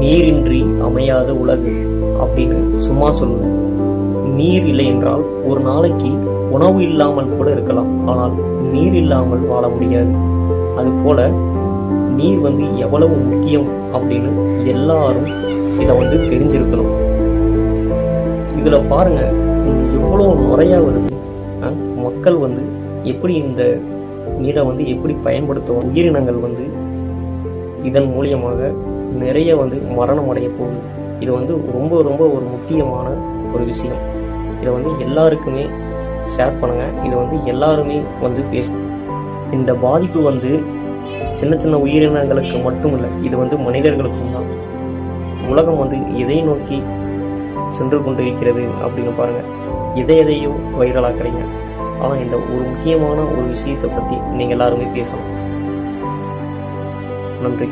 நீரின்றி அமையாத உலகு அப்படின்னு சும்மா சொல்லுவேன். நீர் இல்லை என்றால் ஒரு நாளைக்கு உணவு இல்லாமல் கூட இருக்கலாம், ஆனால் நீர் இல்லாமல் வாழ முடியாது. அதுபோல நீர் எவ்வளவு முக்கியம் அப்படின்னு எல்லாரும் இதை தெரிஞ்சிருக்கணும். இதுல பாருங்க எவ்வளோ நுறையா வருது. மக்கள் எப்படி இந்த நீரை எப்படி பயன்படுத்துவோம். உயிரினங்கள் இதன் மூலியமாக நிறைய மரணம் அடைய போகுது. இது ரொம்ப ரொம்ப ஒரு முக்கியமான ஒரு விஷயம். இதை எல்லாருக்குமே ஷேர் பண்ணுங்க. இதை எல்லாருமே பேச. இந்த பாதிப்பு சின்ன சின்ன உயிரினங்களுக்கு மட்டும் இல்லை, இது மனிதர்களுக்கும் தான். உலகம் எதை நோக்கி சென்று கொண்டிருக்கிறது அப்படின்னு பாருங்க. எதையோ வைரலாக்குறீங்க, ஆனால் இந்த ஒரு முக்கியமான ஒரு விஷயத்தை பற்றி நீங்கள் எல்லாருமே பேசணும். நன்றி.